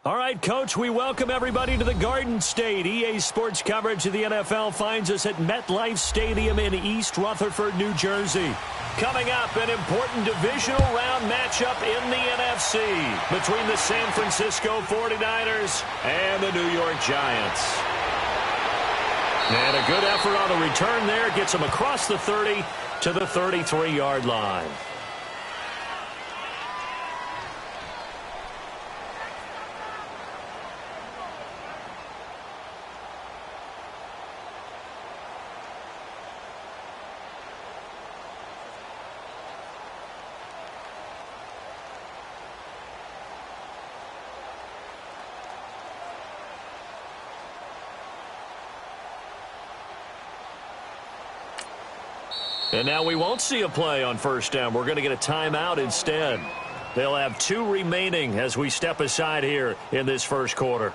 All right, Coach, we welcome everybody to the Garden State. EA Sports coverage of the NFL finds us at MetLife Stadium in East Rutherford, New Jersey. Coming up, an important divisional round matchup in the NFC between the San Francisco 49ers and the New York Giants. And a good effort on the return there gets them across the 30 to the 33-yard line. And now we won't see a play on first down. We're going to get a timeout instead. They'll have 2 remaining as we step aside here in this first quarter.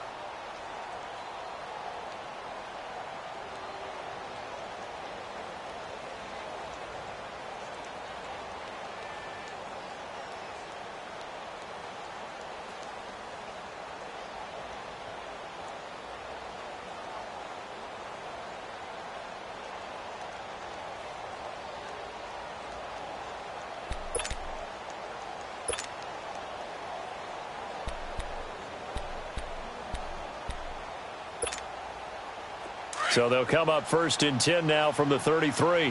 So they'll come up first and 10 now from the 33.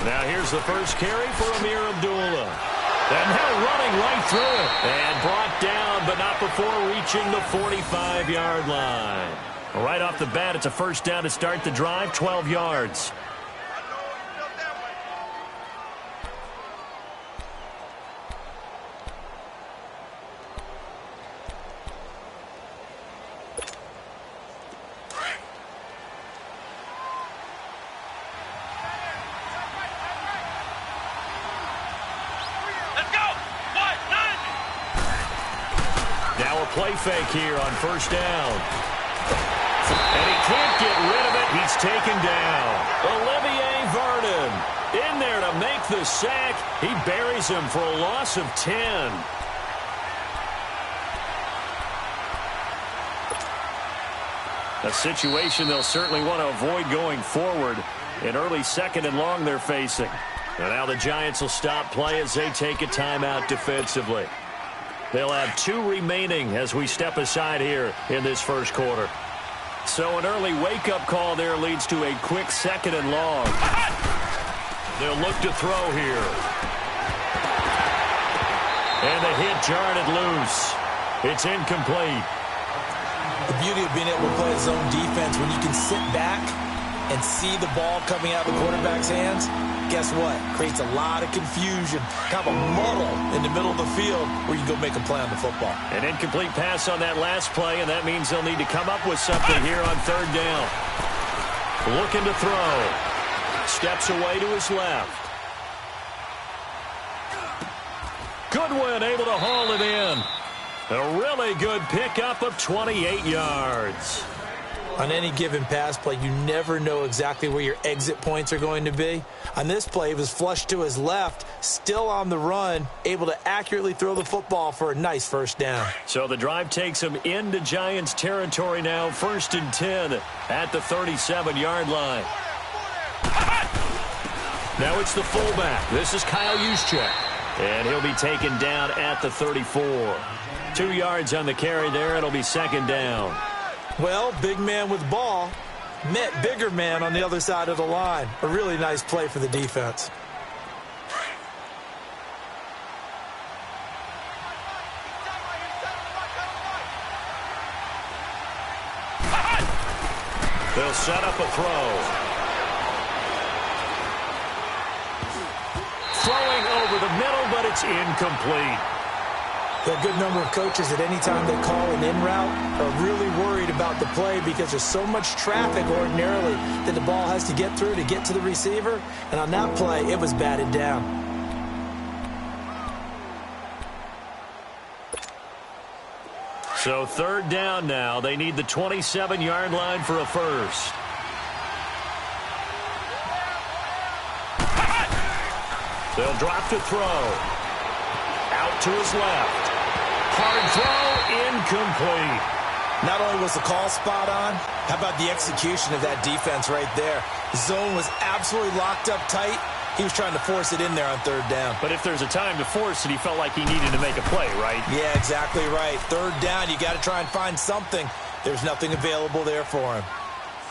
Now here's the first carry for Amir Abdullah. And now running right through it. And brought down, but not before reaching the 45-yard line. Right off the bat, it's a first down to start the drive, 12 yards. Play fake here on first down. And he can't get rid of it. He's taken down. Olivier Vernon in there to make the sack. He buries him for a loss of 10. A situation they'll certainly want to avoid going forward. An early second and long they're facing. And now the Giants will stop play as they take a timeout defensively. They'll have 2 remaining as we step aside here in this first quarter. So an early wake-up call there leads to a quick second and long. They'll look to throw here. And the hit jarred it loose. It's incomplete. The beauty of being able to play zone defense when you can sit back and see the ball coming out of the quarterback's hands, guess what? Creates a lot of confusion, kind of a muddle in the middle of the field where you go make a play on the football. An incomplete pass on that last play, and that means they'll need to come up with something here on third down. Looking to throw. Steps away to his left. Goodwin able to haul it in. A really good pickup of 28 yards. On any given pass play, you never know exactly where your exit points are going to be. On this play, he was flushed to his left, still on the run, able to accurately throw the football for a nice first down. So the drive takes him into Giants territory now, first and 10 at the 37-yard line. Now it's the fullback. This is Kyle Juszczyk. And he'll be taken down at the 34. 2 yards on the carry there. It'll be second down. Well, big man with ball met bigger man on the other side of the line. A really nice play for the defense. They'll set up a throw. Throwing over the middle, but it's incomplete. A good number of coaches at any time they call an in route are really worried about the play because there's so much traffic ordinarily that the ball has to get through to get to the receiver. And on that play, it was batted down. So third down now. They need the 27-yard line for a first. They'll drop to throw. Out to his left. Hard throw, incomplete. Not only was the call spot on, how about the execution of that defense right there? The zone was absolutely locked up tight. He was trying to force it in there on third down. But if there's a time to force it, he felt like he needed to make a play, right? Yeah, exactly right. Third down, you got to try and find something. There's nothing available there for him.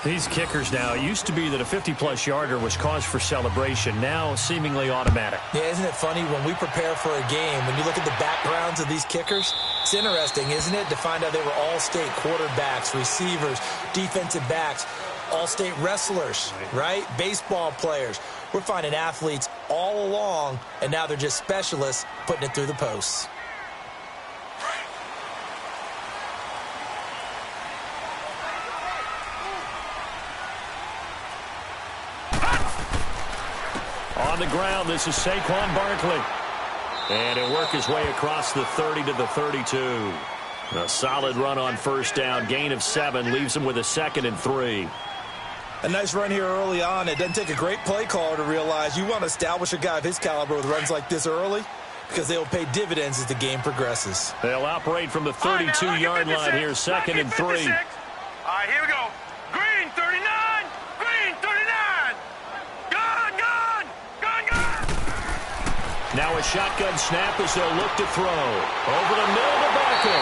These kickers now, it used to be that a 50-plus yarder was cause for celebration. Now, seemingly automatic. Yeah, isn't it funny when we prepare for a game, when you look at the backgrounds of these kickers, it's interesting, isn't it, to find out they were all-state quarterbacks, receivers, defensive backs, all-state wrestlers, right? Baseball players. We're finding athletes all along, and now they're just specialists putting it through the posts. On the ground, this is Saquon Barkley. And he'll work his way across the 30 to the 32. A solid run on first down. Gain of 7 leaves him with a 2nd and 3. A nice run here early on. It doesn't take a great play caller to realize you want to establish a guy of his caliber with runs like this early because they will pay dividends as the game progresses. They'll operate from the 32-yard line here, 2nd and 3. All right, here we go. Green, 39. Green, 39. Gone. Now a shotgun snap as they'll look to throw. Over the middle to Barkley.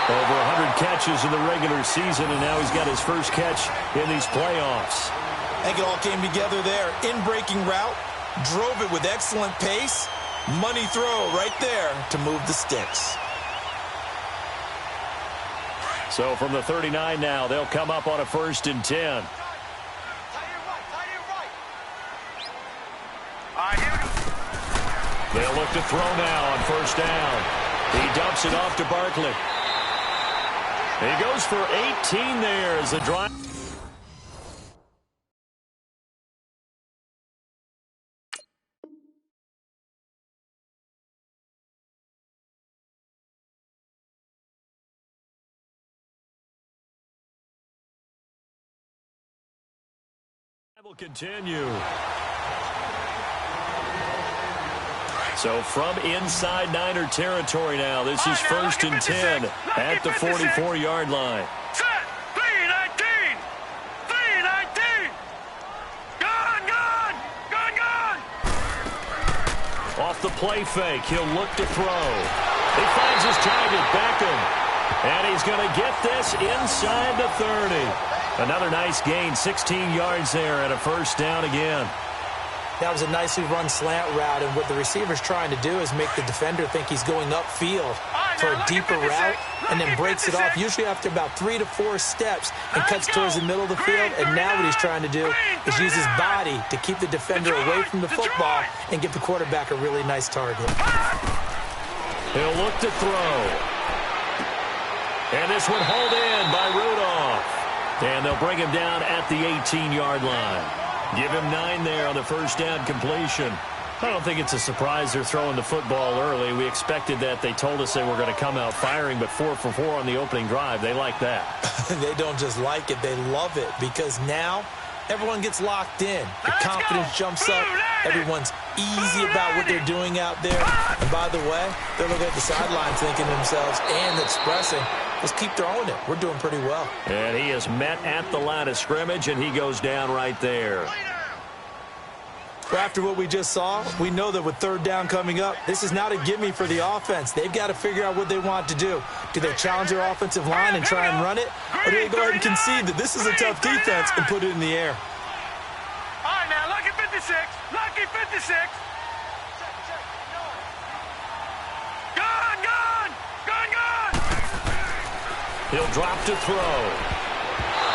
Over 100 catches in the regular season, and now he's got his first catch in these playoffs. I think it all came together there. In-breaking route, drove it with excellent pace. Money throw right there to move the sticks. So from the 39 now, they'll come up on a 1st and 10. All right, here we go. They'll look to throw now on 1st down. He dumps it off to Barkley. He goes for 18 there as the drive. Will continue. So from inside Niner territory now, this is 1st and 10 at the 44-yard line. Set. 3-19. 3-19. Gone. Off the play fake, he'll look to throw. He finds his target, Beckham. And he's going to get this inside the 30. Another nice gain, 16 yards there and a 1st down again. That was a nicely run slant route, and what the receiver's trying to do is make the defender think he's going upfield for a deeper route, and then breaks it off, usually after about 3 to 4 steps, and cuts towards the middle of the field. And now what he's trying to do is use his body to keep the defender away from the football and give the quarterback a really nice target. He'll look to throw. And this one hauled in by Rudolph. And they'll bring him down at the 18-yard line. Give him 9 there on the 1st down completion. I don't think it's a surprise they're throwing the football early. We expected that. They told us they were going to come out firing, but 4 for 4 on the opening drive. They like that. They don't just like it, they love it, because now everyone gets locked in. The confidence jumps up. Everyone's easy about what they're doing out there. And by the way, they're looking at the sidelines thinking to themselves and expressing, let's keep throwing it. We're doing pretty well. And he is met at the line of scrimmage, and he goes down right there. Well, after what we just saw, we know that with 3rd down coming up, this is not a gimme for the offense. They've got to figure out what they want to do. Do they challenge their offensive line and try and run it? Or do they go ahead and concede that this is a tough defense and put it in the air? All right, now, lucky 56. Lucky 56. Gone. He'll drop to throw.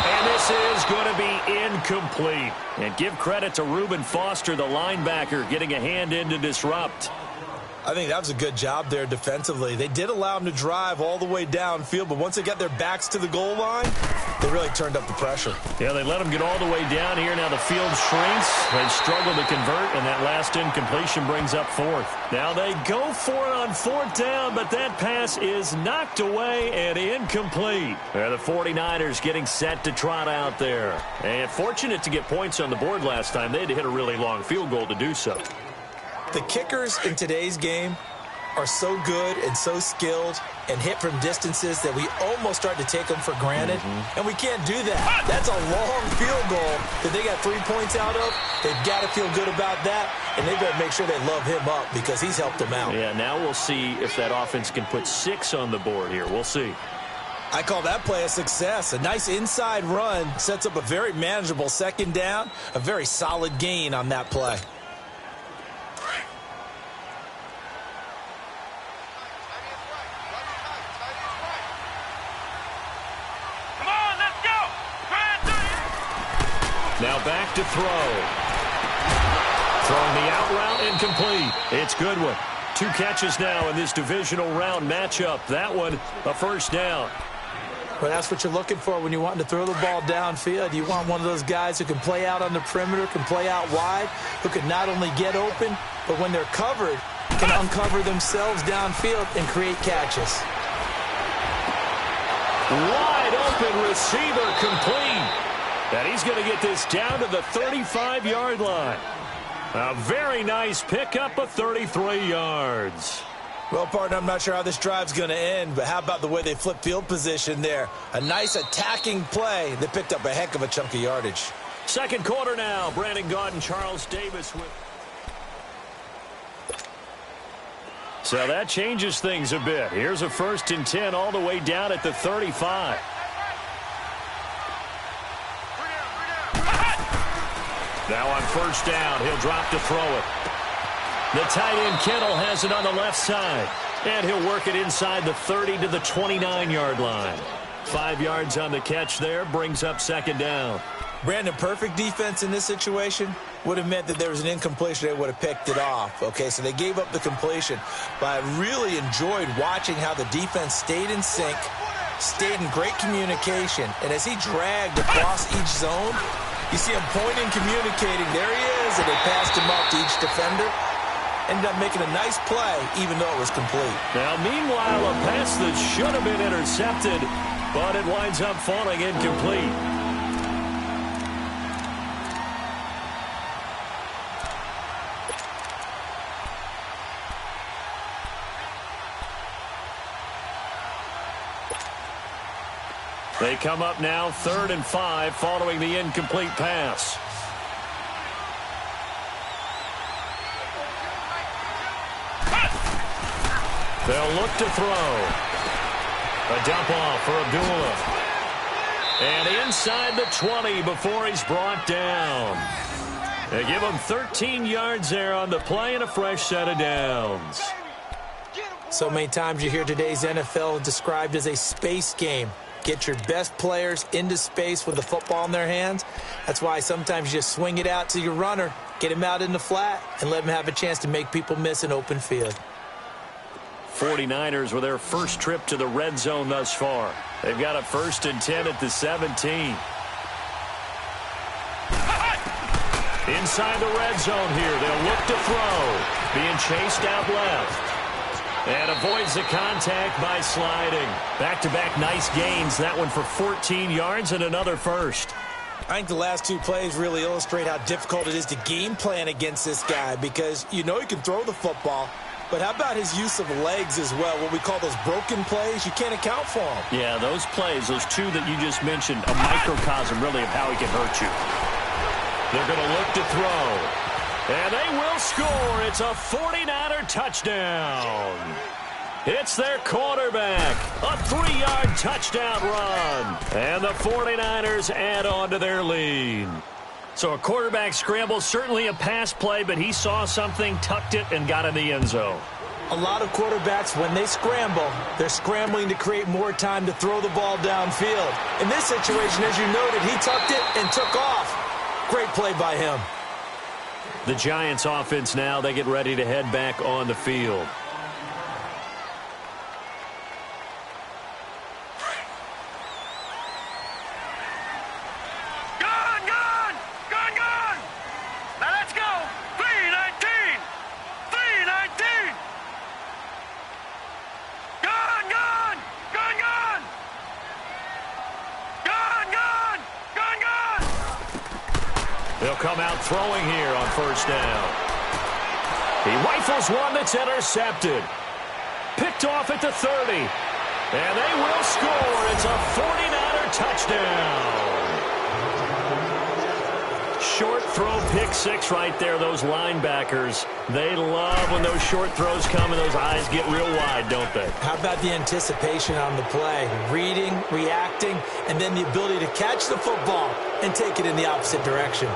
And this is going to be incomplete. And give credit to Reuben Foster, the linebacker, getting a hand in to disrupt. I think that was a good job there defensively. They did allow him to drive all the way downfield, but once they got their backs to the goal line, they really turned up the pressure. Yeah, they let him get all the way down here. Now the field shrinks. They struggle to convert, and that last incompletion brings up 4th. Now they go for it on 4th down, but that pass is knocked away and incomplete. The 49ers getting set to trot out there. And fortunate to get points on the board last time. They had to hit a really long field goal to do so. The kickers in today's game are so good and so skilled and hit from distances that we almost start to take them for granted, and we can't do that. That's a long field goal that they got 3 points out of. They've got to feel good about that, and they better make sure they love him up because he's helped them out. Yeah, now we'll see if that offense can put 6 on the board here. We'll see. I call that play a success. A nice inside run sets up a very manageable second down, a very solid gain on that play. Now back to throw. Throwing the out route incomplete. It's Goodwin. 2 catches now in this divisional round matchup. That one, a first down. Well, that's what you're looking for when you're wanting to throw the ball downfield. You want one of those guys who can play out on the perimeter, can play out wide, who can not only get open, but when they're covered, can uncover themselves downfield and create catches. Wide open receiver complete. And he's going to get this down to the 35-yard line. A very nice pickup of 33 yards. Well, partner, I'm not sure how this drive's going to end, but how about the way they flip field position there? A nice attacking play that picked up a heck of a chunk of yardage. Second quarter now. Brandon Gaudin, Charles Davis with. So that changes things a bit. Here's a 1st and 10 all the way down at the 35. Now on first down, he'll drop to throw it. The tight end, Kittle, has it on the left side. And he'll work it inside the 30 to the 29-yard line. 5 yards on the catch there, brings up second down. Brandon, perfect defense in this situation would have meant that there was an incompletion. They would have picked it off. Okay, so they gave up the completion. But I really enjoyed watching how the defense stayed in sync, stayed in great communication. And as he dragged across each zone, you see him pointing, communicating. There he is, and they passed him up to each defender. Ended up making a nice play, even though it was complete. Now, meanwhile, a pass that should have been intercepted, but it winds up falling incomplete. They come up now 3rd and 5 following the incomplete pass. They'll look to throw. A dump off for Abdullah. And inside the 20 before he's brought down. They give him 13 yards there on the play and a fresh set of downs. So many times you hear today's NFL described as a space game. Get your best players into space with the football in their hands. That's why sometimes you just swing it out to your runner, get him out in the flat, and let him have a chance to make people miss an open field. 49ers with their first trip to the red zone thus far. They've got a 1st and 10 at the 17. Inside the red zone here. They'll look to throw. Being chased out left. And avoids the contact by sliding. Back-to-back nice gains. That one for 14 yards and another first. I think the last 2 plays really illustrate how difficult it is to game plan against this guy because you know he can throw the football, but how about his use of legs as well? What we call those broken plays, you can't account for them. Yeah, those plays, those 2 that you just mentioned, a microcosm really of how he can hurt you. They're going to look to throw. And they will score. It's a 49er touchdown. It's their quarterback. A 3-yard touchdown run. And the 49ers add on to their lead. So a quarterback scramble, certainly a pass play, but he saw something, tucked it, and got in the end zone. A lot of quarterbacks, when they scramble, they're scrambling to create more time to throw the ball downfield. In this situation, as you noted, he tucked it and took off. Great play by him. The Giants offense now, they get ready to head back on the field. Now let's go. 319. 319. They'll come out throwing here on first down. He rifles one that's intercepted. Picked off at the 30. And they will score. It's a 49er touchdown. Short throw pick six right there, those linebackers. They love when those short throws come and those eyes get real wide, don't they? How about the anticipation on the play? Reading, reacting, and then the ability to catch the football and take it in the opposite direction.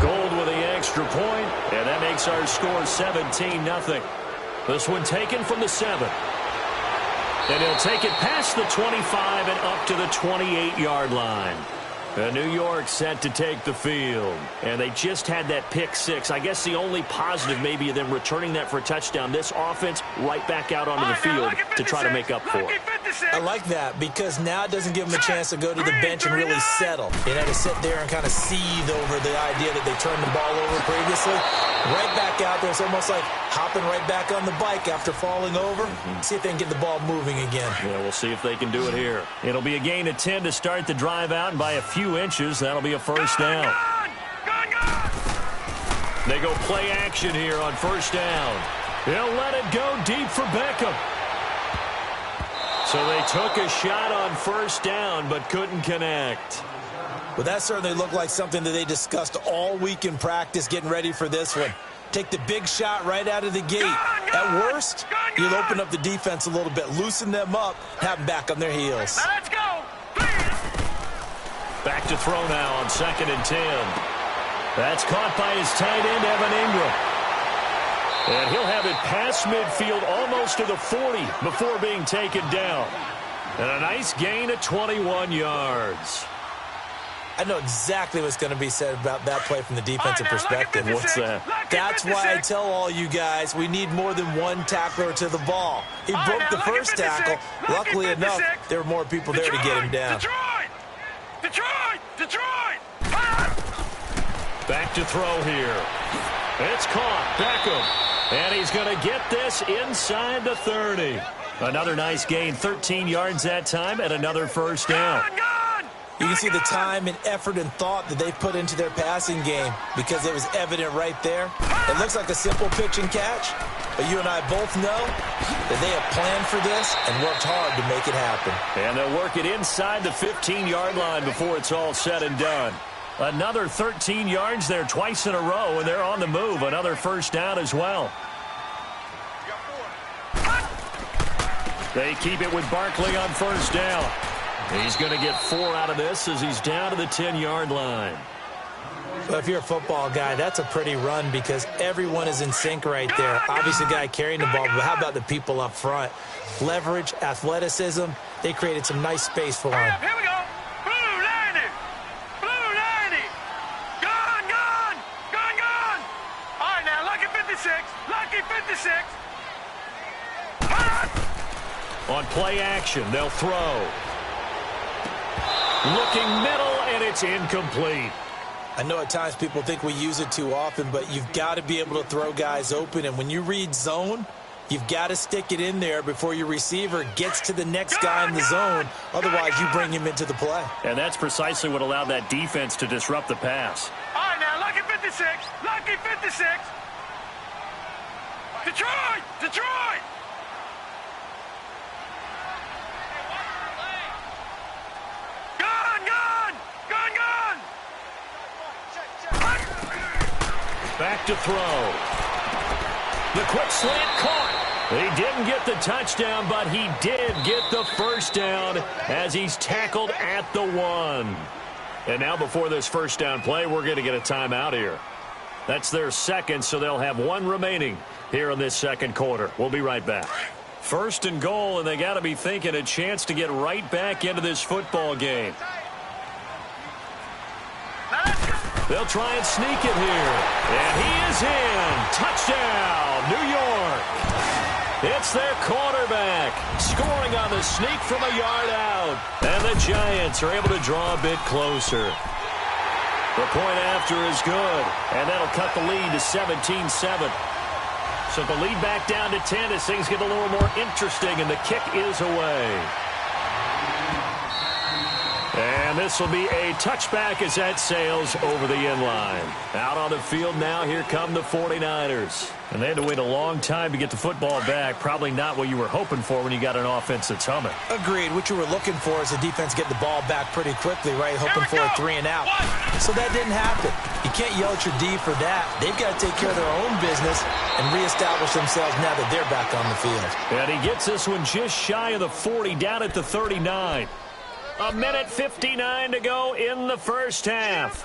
Gold with the extra point, and that makes our score 17-0. This one taken from the 7. And he'll take it past the 25 and up to the 28-yard line. New York set to take the field. And they just had that pick six. I guess the only positive maybe of them returning that for a touchdown. This offense right back out onto the field to try to make up for it. I like that because now it doesn't give them a chance to go to the bench and really settle. They had to sit there and kind of seethe over the idea that they turned the ball over previously. Right back out there. It's almost like hopping right back on the bike after falling over. See if they can get the ball moving again. Yeah, we'll see if they can do it here. It'll be a gain of 10 to start the drive out, and by a few inches, that'll be a first down. They go play action here on first down. They'll let it go deep for Beckham. So they took a shot on first down but couldn't connect. Well, that certainly looked like something that they discussed all week in practice getting ready for this one. Take the big shot right out of the gate. At worst, you'll open up the defense a little bit, loosen them up, have them back on their heels. Now let's go. Back to throw now on 2nd and 10. That's caught by his tight end, Evan Ingram. And he'll have it past midfield almost to the 40 before being taken down. And a nice gain of 21 yards. I know exactly what's going to be said about that play from the defensive perspective. What's that? That's why I tell all you guys we need more than one tackler to the ball. He broke the first tackle. Luckily enough, there were more people there to get him down. Detroit! Back to throw here. It's caught. Beckham. And he's going to get this inside the 30. Another nice gain, 13 yards that time, and another first down. You can see the time and effort and thought that they put into their passing game because it was evident right there. It looks like a simple pitch and catch, but you and I both know that they have planned for this and worked hard to make it happen. And they'll work it inside the 15-yard line before it's all said and done. Another 13 yards there twice in a row, and they're on the move. Another first down as well. They keep it with Barkley on first down. He's going to get 4 out of this as he's down to the 10-yard line. Well, if you're a football guy, that's a pretty run because everyone is in sync right there. Obviously, the guy carrying the ball, but how about the people up front? Leverage, athleticism, they created some nice space for him. Here we go. Blue 90. Blue 90. Gone. All right, now, lucky 56. Lucky 56. On play action, they'll throw. Looking middle, and it's incomplete. I know at times people think we use it too often, but you've got to be able to throw guys open. And when you read zone, you've got to stick it in there before your receiver gets to the next guy in the zone. Otherwise, you bring him into the play. And that's precisely what allowed that defense to disrupt the pass. All right, now, lucky 56. Lucky 56. Detroit. Back to throw. The quick slant caught. He didn't get the touchdown, but he did get the first down as he's tackled at the 1. And now before this first down play, we're going to get a timeout here. That's their second, so they'll have 1 remaining here in this second quarter. We'll be right back. First and goal, and they got to be thinking a chance to get right back into this football game. They'll try and sneak it here. And he is in. Touchdown, New York. It's their quarterback scoring on the sneak from a yard out. And the Giants are able to draw a bit closer. The point after is good. And that'll cut the lead to 17-7. So the lead back down to 10 as things get a little more interesting. And the kick is away. And And this will be a touchback as that sails over the end line. Out on the field now, here come the 49ers. And they had to wait a long time to get the football back. Probably not what you were hoping for when you got an offense that's humming. Agreed. What you were looking for is the defense get the ball back pretty quickly, right? Hoping for a 3 and out. So that didn't happen. You can't yell at your D for that. They've got to take care of their own business and reestablish themselves now that they're back on the field. And he gets this one just shy of the 40, down at the 39. A minute 59 to go in the first half.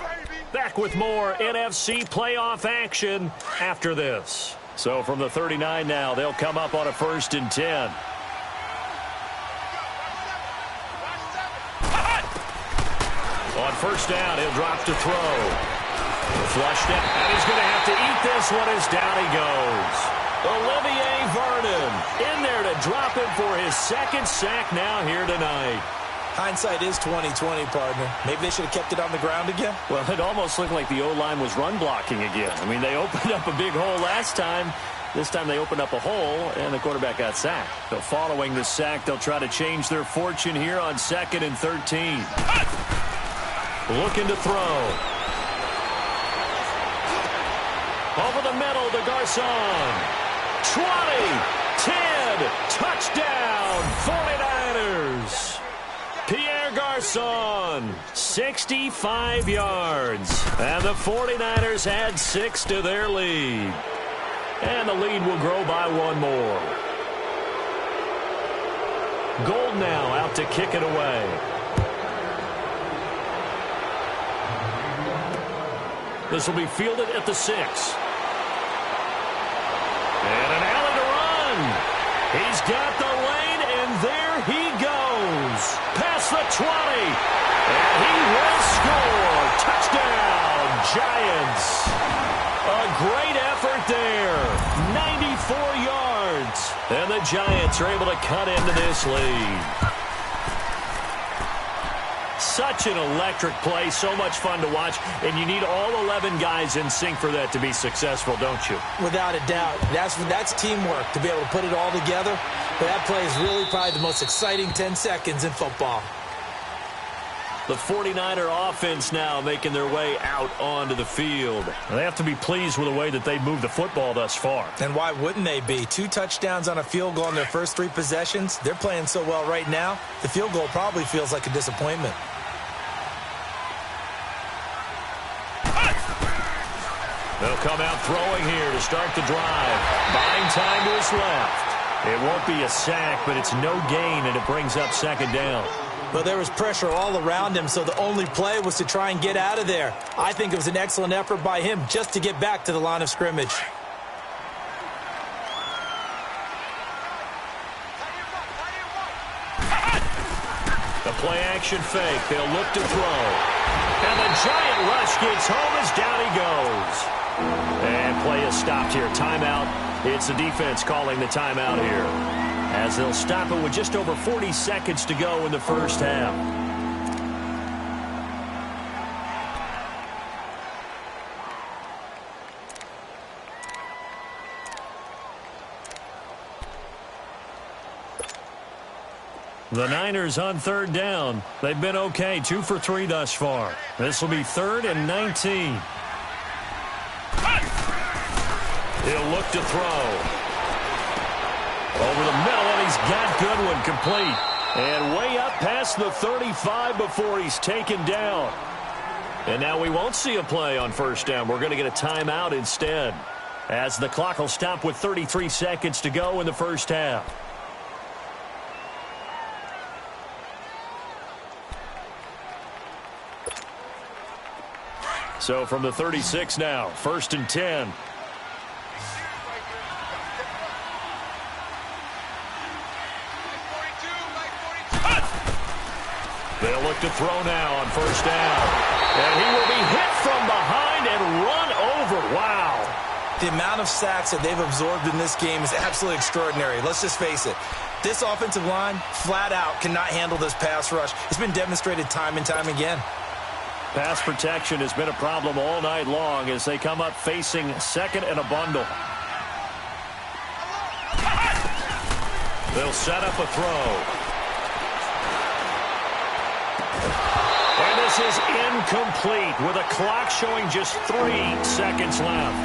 Back with more NFC playoff action after this. So from the 39 now, they'll come up on a 1st and 10. On 1st down, he'll drop to throw. Flushed it, and he's going to have to eat this one as down he goes. Olivier Vernon in there to drop him for his 2nd sack now here tonight. Hindsight is 20/20, partner. Maybe they should have kept it on the ground again. Well, it almost looked like the O-line was run blocking again. I mean, they opened up a big hole last time. This time they opened up a hole, and the quarterback got sacked. So following the sack, they'll try to change their fortune here on 2nd and 13. Looking to throw. Over the middle to Garcon. 20, 10, touchdown, 49ers. Pierre Garcon, 65 yards. And the 49ers add 6 to their lead. And the lead will grow by 1 more. Gold now out to kick it away. This will be fielded at the 6. And an alley to run. He's got the lane, and there he goes. Past the 20. And he will score. Touchdown, Giants. A great effort there. 94 yards. And the Giants are able to cut into this lead. Such an electric play, so much fun to watch, and you need all 11 guys in sync for that to be successful, don't you? Without a doubt. That's teamwork, to be able to put it all together. But that play is really probably the most exciting 10 seconds in football. The 49er offense now making their way out onto the field. They have to be pleased with the way that they've moved the football thus far. And why wouldn't they be? 2 touchdowns on a field goal in their first 3 possessions. They're playing so well right now, the field goal probably feels like a disappointment. They'll come out throwing here to start the drive. Buying time to his left. It won't be a sack, but it's no gain, and it brings up 2nd down. Well, there was pressure all around him, so the only play was to try and get out of there. I think it was an excellent effort by him just to get back to the line of scrimmage. The play-action fake. They'll look to throw. And the giant rush gets home as down he goes. And play is stopped here. Timeout. It's the defense calling the timeout here, as they'll stop it with just over 40 seconds to go in the first half. The Niners on 3rd down. They've been okay, 2 for 3 thus far. This will be 3rd and 19. He'll look to throw. Over the middle, and he's got Goodwin complete. And way up past the 35 before he's taken down. And now we won't see a play on 1st down. We're going to get a timeout instead, as the clock will stop with 33 seconds to go in the first half. So from the 36 now, 1st and 10. They'll look to throw now on 1st down. And he will be hit from behind and run over. Wow. The amount of sacks that they've absorbed in this game is absolutely extraordinary. Let's just face it. This offensive line, flat out, cannot handle this pass rush. It's been demonstrated time and time again. Pass protection has been a problem all night long as they come up facing 2nd and a bundle. They'll set up a throw. this is incomplete with a clock showing just 3 seconds left.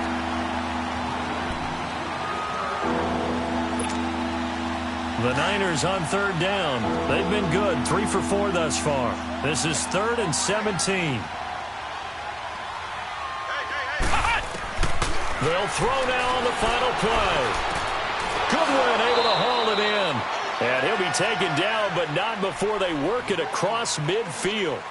The Niners on third down. They've been good, 3 for 4 thus far. This is 3rd and 17. They'll throw now on the final play. Goodwin able to haul it in. And he'll be taken down, but not before they work it across midfield.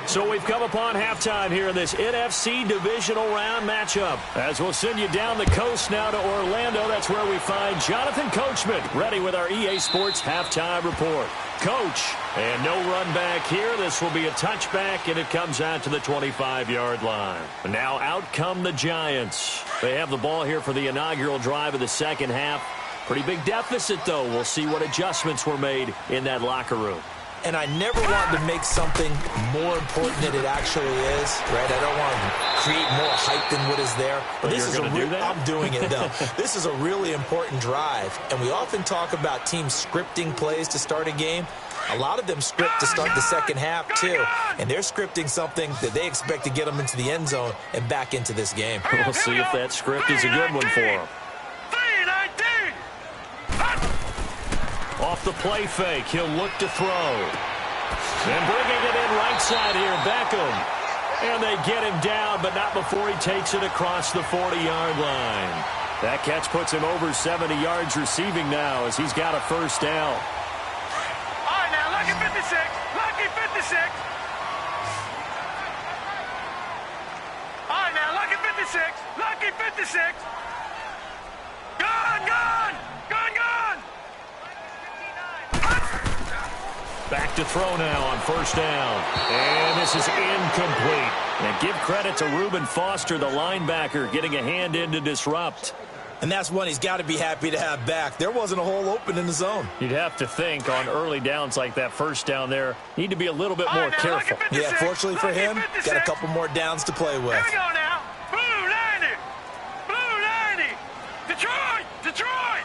So we've come upon halftime here in this NFC divisional round matchup. As we'll send you down the coast now to Orlando, that's where we find Jonathan Coachman ready with our EA Sports halftime report. Coach, and no run back here. This will be a touchback, and it comes out to the 25-yard line. Now out come the Giants. They have the ball here for the inaugural drive of the second half. Pretty big deficit, though. We'll see what adjustments were made in that locker room. And I never want to make something more important than it actually is, right? I don't want to create more hype than what is there. But this is I'm doing it, though. This is a really important drive. And we often talk about teams scripting plays to start a game. A lot of them script to start the second half, too. And they're scripting something that they expect to get them into the end zone and back into this game. We'll see if that script is a good one for them. Off the play fake, he'll look to throw. And bringing it in right side here, Beckham. And they get him down, but not before he takes it across the 40-yard line. That catch puts him over 70 yards receiving now as he's got a first down. All right, now, lucky 56. Lucky 56. All right, now, lucky 56. Lucky 56. Gone, gone. Gone, gone. Back to throw now on first down. And this is incomplete. And give credit to Reuben Foster, the linebacker, getting a hand in to disrupt. And that's one he's got to be happy to have back. There wasn't a hole open in the zone. You'd have to think on early downs like that first down there, need to be a little bit more careful. Yeah, fortunately for him, got a couple more downs to play with. Here we go now. Blue 90. Blue 90. Detroit. Detroit.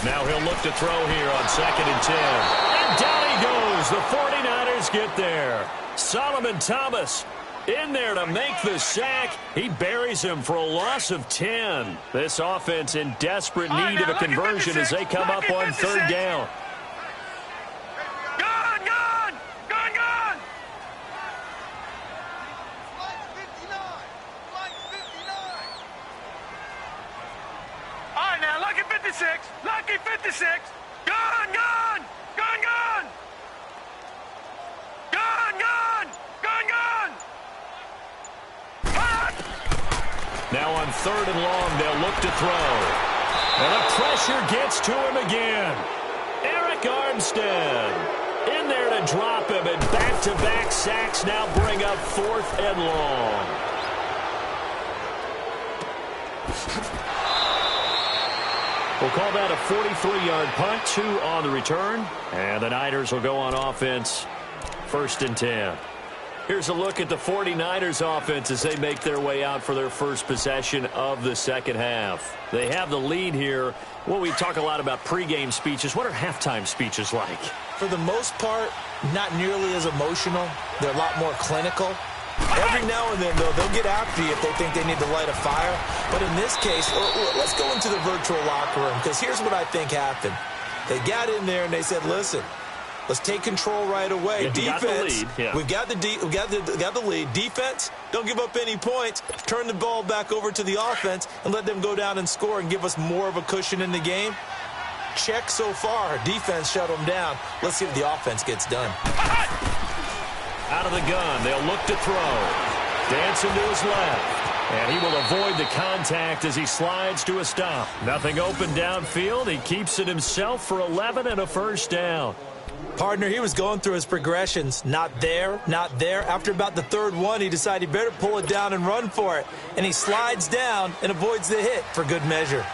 Now he'll look to throw here on 2nd and 10. And down he goes. The 49ers get there. Solomon Thomas in there to make the sack. He buries him for a loss of 10. This offense in desperate need of a conversion as they come up on 3rd down. Gone, gone. Gone, gone. All right, now, lucky 56. Lucky 56. Gone, gone. Gone, gone. Gone, gone. Gone, gone. Now on 3rd and long, they'll look to throw. And the pressure gets to him again. Eric Armstead in there to drop him, and back-to-back sacks now bring up 4th and long. We'll call that a 43-yard punt, 2 on the return. And the Niners will go on offense, 1st and 10. Here's a look at the 49ers offense as they make their way out for their first possession of the second half. They have the lead here. Well, we talk a lot about pregame speeches. What are halftime speeches like? For the most part, not nearly as emotional. They're a lot more clinical. Every now and then, though, they'll get after you if they think they need to light a fire. But in this case, let's go into the virtual locker room, because here's what I think happened. They got in there and they said, listen, let's take control right away. Yeah, defense, we've got the lead. Defense, don't give up any points. Turn the ball back over to the offense and let them go down and score and give us more of a cushion in the game. Check so far. Defense shut them down. Let's see if the offense gets done. Out of the gun, they'll look to throw. Dancing to his left. And he will avoid the contact as he slides to a stop. Nothing open downfield. He keeps it himself for 11 and a first down. Partner, he was going through his progressions. Not there, not there. After about the 3rd one, he decided he better pull it down and run for it. And he slides down and avoids the hit for good measure.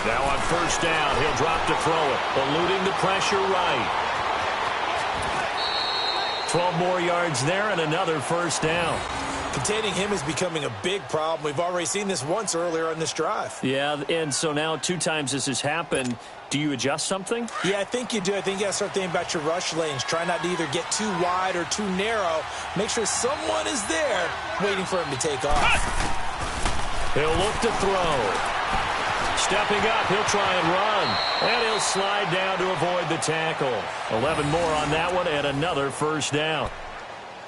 Now on first down, he'll drop to throw it, eluding the pressure right. 12 more yards there and another first down. Containing him is becoming a big problem. We've already seen this once earlier on this drive. Yeah, and so now 2 times this has happened. Do you adjust something? Yeah, I think you do. I think you got to start thinking about your rush lanes. Try not to either get too wide or too narrow. Make sure someone is there waiting for him to take off. He'll look to throw. Stepping up, he'll try and run. And he'll slide down to avoid the tackle. 11 more on that one and another first down.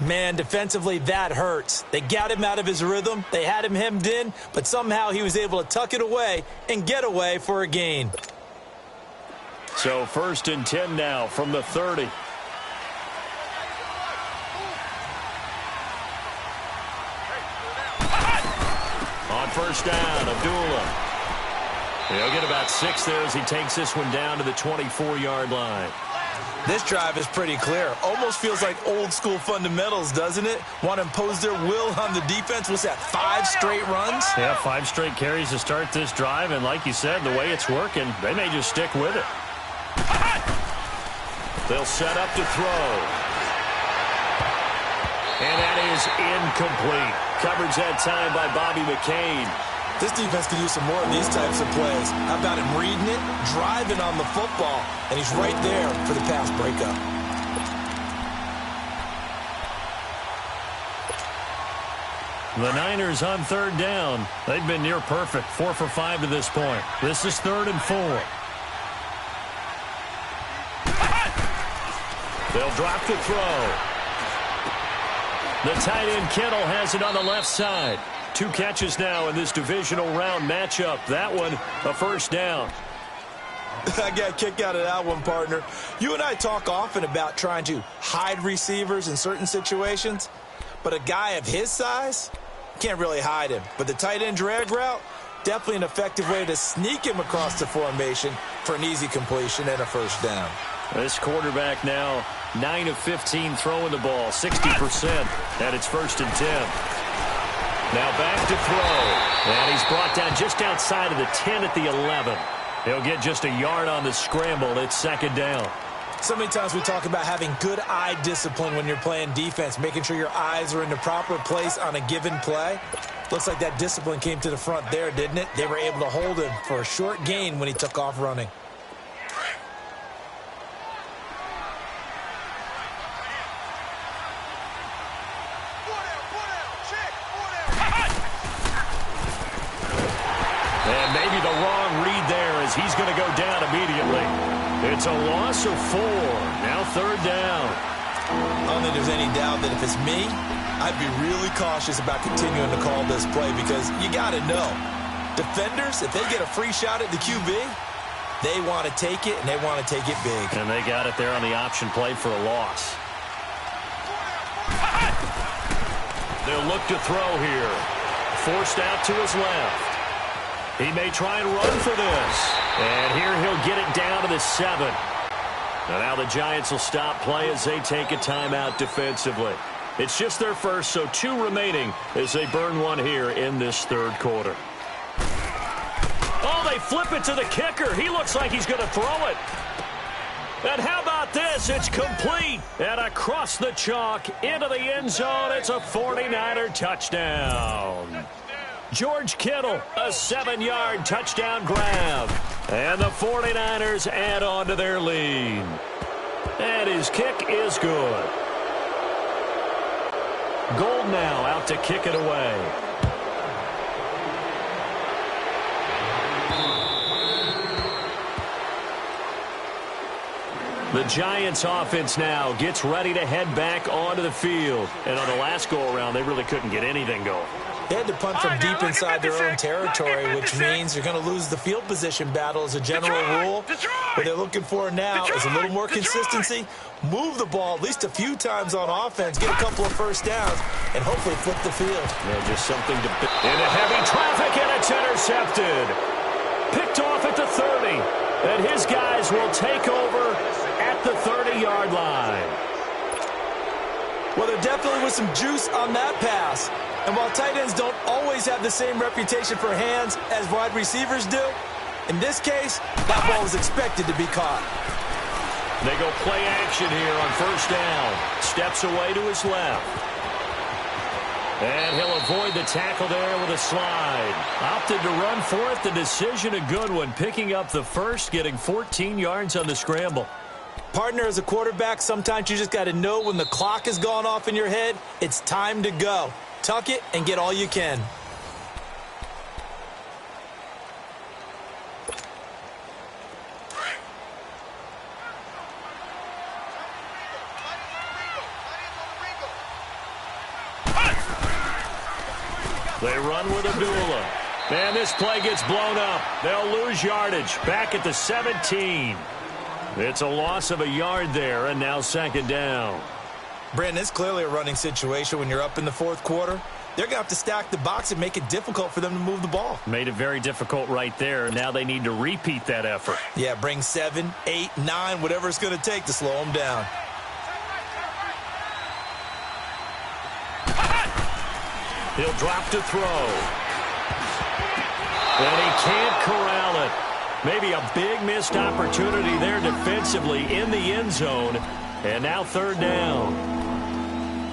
Man, defensively, that hurts. They got him out of his rhythm. They had him hemmed in, but somehow he was able to tuck it away and get away for a gain. So 1st and 10 now from the 30. On first down, Abdullah. He'll get about 6 there as he takes this one down to the 24-yard line. This drive is pretty clear. Almost feels like old-school fundamentals, doesn't it? Want to impose their will on the defense. What's that, 5 straight runs? Yeah, 5 straight carries to start this drive, and like you said, the way it's working, they may just stick with it. They'll set up to throw. And that is incomplete. Coverage that time by Bobby McCain. This defense could use some more of these types of plays. How about him reading it, driving on the football, and he's right there for the pass breakup. The Niners on 3rd down. They've been near perfect, 4 for 5 to this point. This is 3rd and 4. They'll drop to throw. The tight end Kittle has it on the left side. 2 catches now in this divisional round matchup. That one, a first down. I got a kick out of that one, partner. You and I talk often about trying to hide receivers in certain situations, but a guy of his size can't really hide him. But the tight end drag route, definitely an effective way to sneak him across the formation for an easy completion and a first down. This quarterback now 9 of 15 throwing the ball, 60%, and it's 1st and 10. Now back to throw. And he's brought down just outside of the 10 at the 11. He'll get just a yard on the scramble. It's 2nd down. So many times we talk about having good eye discipline when you're playing defense, making sure your eyes are in the proper place on a given play. Looks like that discipline came to the front there, didn't it? They were able to hold him for a short gain when he took off running. And maybe the wrong read there as he's going to go down immediately. It's a loss of 4. Now 3rd down. I don't think there's any doubt that if it's me, I'd be really cautious about continuing to call this play because you got to know, defenders, if they get a free shot at the QB, they want to take it, and they want to take it big. And they got it there on the option play for a loss. They'll look to throw here. Forced out to his left. He may try and run for this. And here he'll get it down to the 7. And now the Giants will stop play as they take a timeout defensively. It's just their first, so 2 remaining as they burn one here in this 3rd quarter. Oh, they flip it to the kicker. He looks like he's going to throw it. And how about this? It's complete. And across the chalk into the end zone. It's a 49er touchdown. George Kittle, a 7-yard touchdown grab. And the 49ers add on to their lead. And his kick is good. Gold now out to kick it away. The Giants offense now gets ready to head back onto the field. And on the last go-around, they really couldn't get anything going. They had to punt from deep inside their own territory, which means you're going to lose the field position battle as a general rule. What they're looking for now is a little more consistency, move the ball at least a few times on offense, get a couple of first downs, and hopefully flip the field. Yeah, just something to... Into heavy traffic, and it's intercepted. Picked off at the 30, and his guys will take over at the 30-yard line. Well, there definitely was some juice on that pass. And while tight ends don't always have the same reputation for hands as wide receivers do, in this case, that ball was expected to be caught. They go play action here on first down. Steps away to his left. And he'll avoid the tackle there with a slide. Opted to run for it. The decision a good one. Picking up the first, getting 14 yards on the scramble. Partner, as a quarterback, sometimes you just got to know when the clock has gone off in your head, it's time to go. Tuck it and get all you can. They run with Abdullah. And this play gets blown up. They'll lose yardage. Back at the 17. It's a loss of a yard there, and now second down. Brandon, it's clearly a running situation when you're up in the fourth quarter. They're going to have to stack the box and make it difficult for them to move the ball. Made it very difficult right there. Now they need to repeat that effort. Yeah, bring 7, 8, 9, whatever it's going to take to slow them down. He'll drop to throw. And he can't corral it. Maybe a big missed opportunity there defensively in the end zone. And now third down.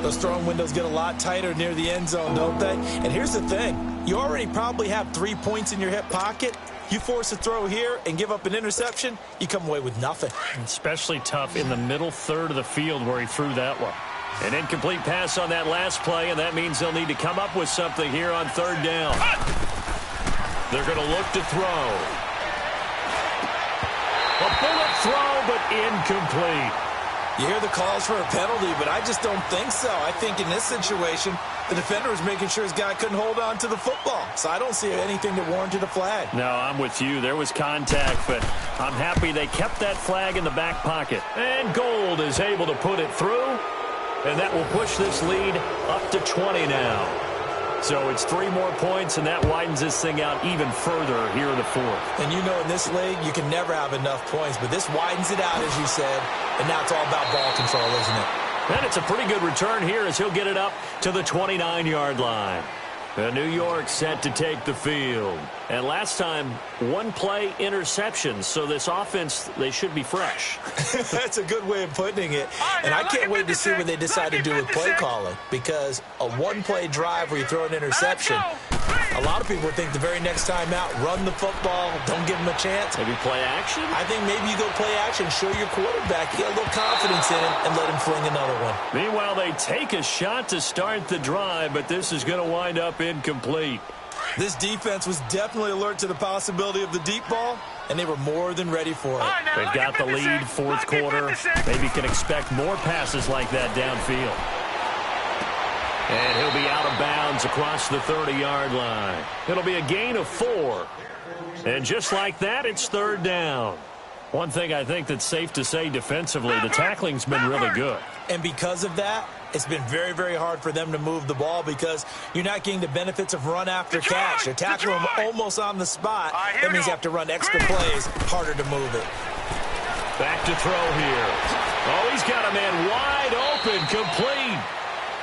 Those throwing windows get a lot tighter near the end zone, don't they? And here's the thing. You already probably have 3 points in your hip pocket. You force a throw here and give up an interception, you come away with nothing. Especially tough in the middle third of the field where he threw that one. An incomplete pass on that last play, and that means they'll need to come up with something here on third down. They're going to look to throw. A bullet throw, but incomplete. You hear the calls for a penalty, but I just don't think so. I think in this situation, the defender was making sure his guy couldn't hold on to the football. So I don't see anything that warranted a flag. No, I'm with you. There was contact, but I'm happy they kept that flag in the back pocket. And Gold is able to put it through. And that will push this lead up to 20 now. So it's 3 more points, and that widens this thing out even further here in the fourth. And you know in this league, you can never have enough points, but this widens it out, as you said, and now it's all about ball control, isn't it? And it's a pretty good return here as he'll get it up to the 29-yard line. And New York set to take the field. And last time, 1-play interception. So this offense, they should be fresh. That's a good way of putting it. And I can't wait to see what they decide to do with play calling. Because a 1-play drive where you throw an interception, a lot of people think the very next time out, run the football, don't give them a chance. Maybe play action? I think maybe you go play action, show your quarterback, get a little confidence in him, and let him fling another one. Meanwhile, they take a shot to start the drive, but this is going to wind up incomplete. This defense was definitely alert to the possibility of the deep ball, and they were more than ready for it. They've got the lead, fourth quarter. Maybe can expect more passes like that downfield. And he'll be out of bounds across the 30-yard line. It'll be a gain of 4. And just like that, it's third down. One thing I think that's safe to say defensively, the tackling's been really good. And because of that, it's been very, very hard for them to move the ball because you're not getting the benefits of run after catch. They're tackling them almost on the spot. That means you have to run extra plays, harder to move it. Back to throw here. Oh, he's got a man wide open, complete.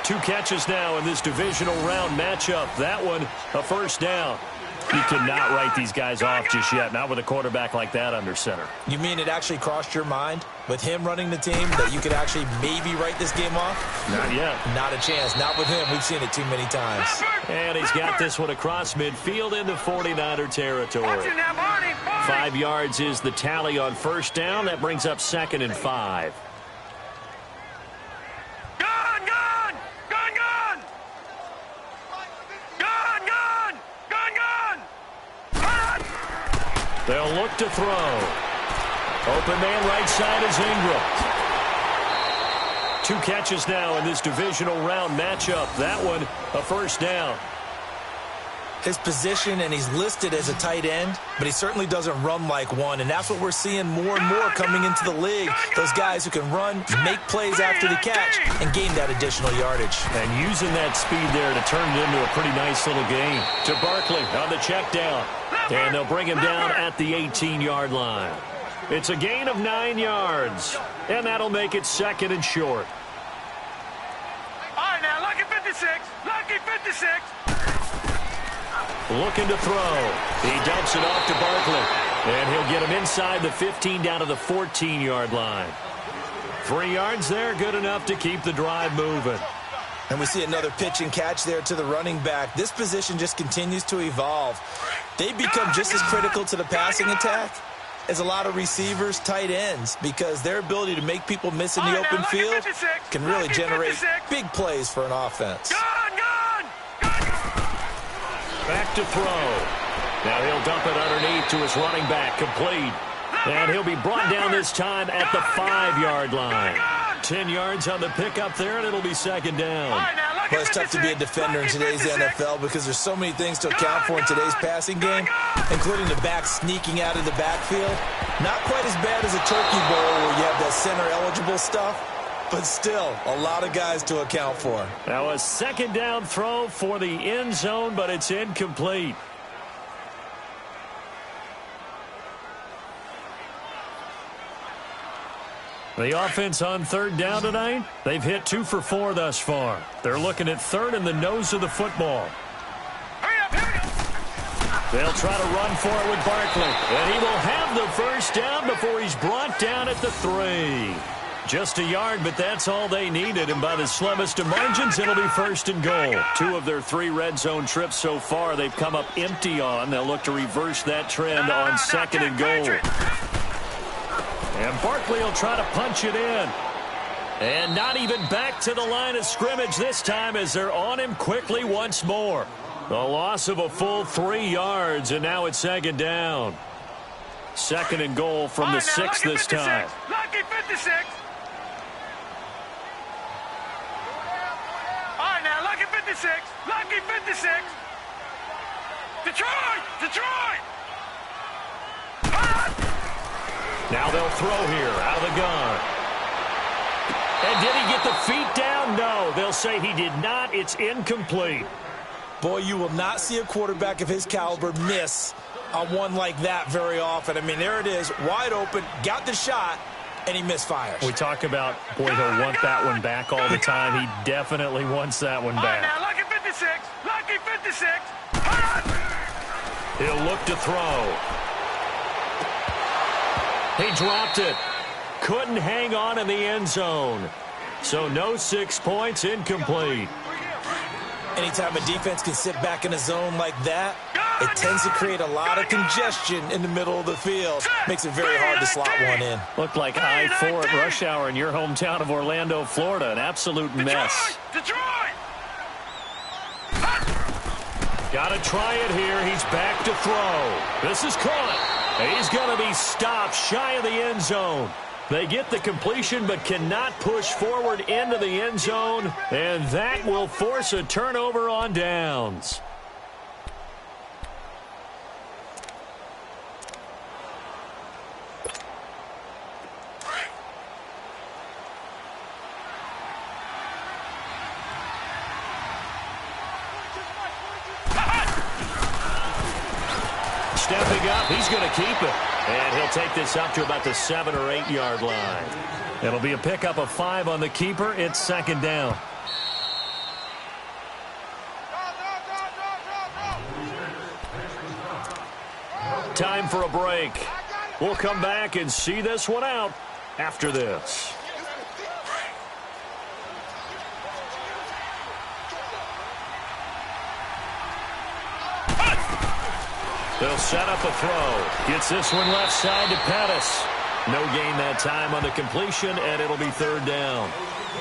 2 catches now in this divisional round matchup. That one, a first down. You cannot write these guys off just yet, not with a quarterback like that under center. You mean it actually crossed your mind with him running the team that you could actually maybe write this game off? Not yet. Not a chance. Not with him. We've seen it too many times. And he's got this one across midfield into 49er territory. 5 yards is the tally on first down. That brings up 2nd and 5. They'll look to throw. Open man right side is Ingram. 2 catches now in this divisional round matchup. That one, a first down. His position, and he's listed as a tight end, but he certainly doesn't run like one, and that's what we're seeing more and more coming into the league. Those guys who can run, make plays after the catch, and gain that additional yardage. And using that speed there to turn it into a pretty nice little game. To Barkley on the check down. And they'll bring him down at the 18-yard line. It's a gain of 9 yards. And that'll make it 2nd and short. All right, now, lucky 56. Lucky 56. Looking to throw. He dumps it off to Barkley. And he'll get him inside the 15 down to the 14-yard line. 3 yards there, good enough to keep the drive moving. And we see another pitch and catch there to the running back. This position just continues to evolve. They become just as critical to the passing attack as a lot of receivers, tight ends, because their ability to make people miss in the open field can really generate big plays for an offense. Back to throw. Now he'll dump it underneath to his running back, complete. And he'll be brought down this time at the 5-yard line. 10 yards on the pickup there, and it'll be second down. Well, it's tough to be a defender in today's NFL because there's so many things to account for in today's passing game, including the back sneaking out of the backfield. Not quite as bad as a turkey bowl where you have that center-eligible stuff, but still a lot of guys to account for. Now a second down throw for the end zone, but it's incomplete. The offense on third down tonight, they've hit 2 for 4 thus far. They're looking at third in the nose of the football. They'll try to run for it with Barkley, and he will have the first down before he's brought down at the 3. Just a yard, but that's all they needed, and by the slimmest of margins, it'll be first and goal. 2 of their 3 red zone trips so far, they've come up empty on. They'll look to reverse that trend on second and goal. And Barkley will try to punch it in. And not even back to the line of scrimmage this time as they're on him quickly once more. The loss of a full 3 yards, and now it's second down. Second and goal from the 6 this time. Lucky 56. All right, now, lucky 56. Lucky 56. Detroit! Detroit! Now they'll throw here out of the gun. And did he get the feet down? No, they'll say he did not. It's incomplete. Boy, you will not see a quarterback of his caliber miss on one like that very often. I mean, there it is, wide open, got the shot, and he misfires. We talk about, boy, he'll want that one back all the time. He definitely wants that one back. Now, lucky 56. Lucky 56. He'll look to throw. He dropped it. Couldn't hang on in the end zone. So no 6 points, incomplete. Anytime a defense can sit back in a zone like that, it tends to create a lot of congestion in the middle of the field. Makes it very hard to slot one in. Looked like I-4 at rush hour in your hometown of Orlando, Florida. An absolute mess. Detroit! Got to try it here. He's back to throw. This is caught. He's going to be stopped shy of the end zone. They get the completion but cannot push forward into the end zone, and that will force a turnover on downs. Stepping up, he's going to keep it. And he'll take this up to about the 7 or 8 yard line. It'll be a pickup of 5 on the keeper. It's second down. Time for a break. We'll come back and see this one out after this. They'll set up a throw. Gets this one left side to Pettis. No gain that time on the completion, and it'll be third down.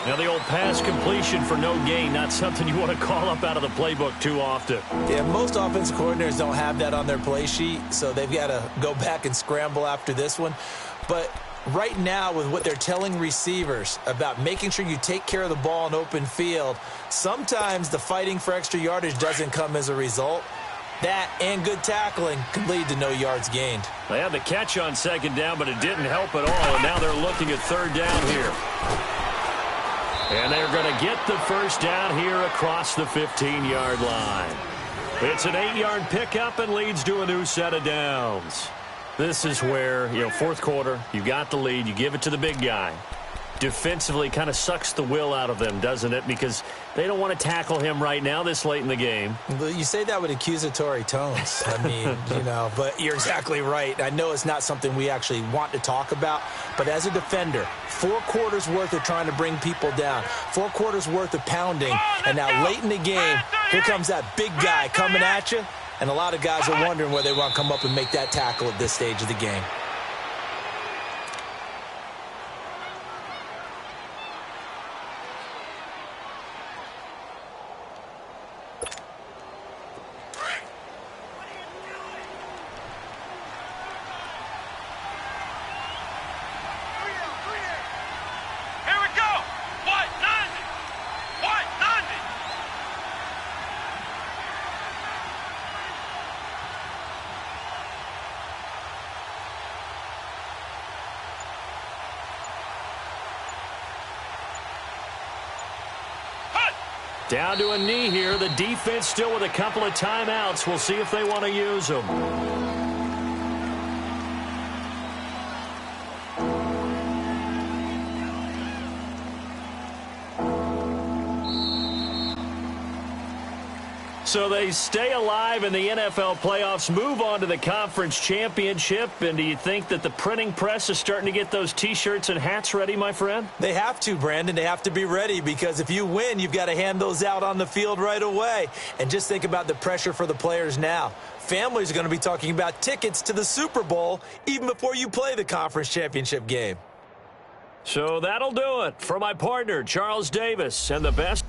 Now the old pass completion for no gain, not something you want to call up out of the playbook too often. Yeah, most offensive coordinators don't have that on their play sheet, so they've got to go back and scramble after this one. But right now, with what they're telling receivers about making sure you take care of the ball in open field, sometimes the fighting for extra yardage doesn't come as a result. That and good tackling can lead to no yards gained. They had the catch on second down, but it didn't help at all, and now they're looking at third down here. And they're going to get the first down here across the 15-yard line. It's an 8-yard pickup and leads to a new set of downs. This is where, fourth quarter, you got the lead, you give it to the big guy. defensively kind of sucks the will out of them, doesn't it? Because they don't want to tackle him right now this late in the game. You say that with accusatory tones. I mean, but you're exactly right. I know it's not something we actually want to talk about, but as a defender, 4 quarters worth of trying to bring people down, 4 quarters worth of pounding, and now late in the game, here comes that big guy coming at you, and a lot of guys are wondering where they want to come up and make that tackle at this stage of the game. Down to a knee here. The defense still with a couple of timeouts. We'll see if they want to use them. So they stay alive in the NFL playoffs, move on to the conference championship. And do you think that the printing press is starting to get those T-shirts and hats ready, my friend? They have to, Brandon. They have to be ready because if you win, you've got to hand those out on the field right away. And just think about the pressure for the players now. Families are going to be talking about tickets to the Super Bowl even before you play the conference championship game. So that'll do it for my partner, Charles Davis, and the best.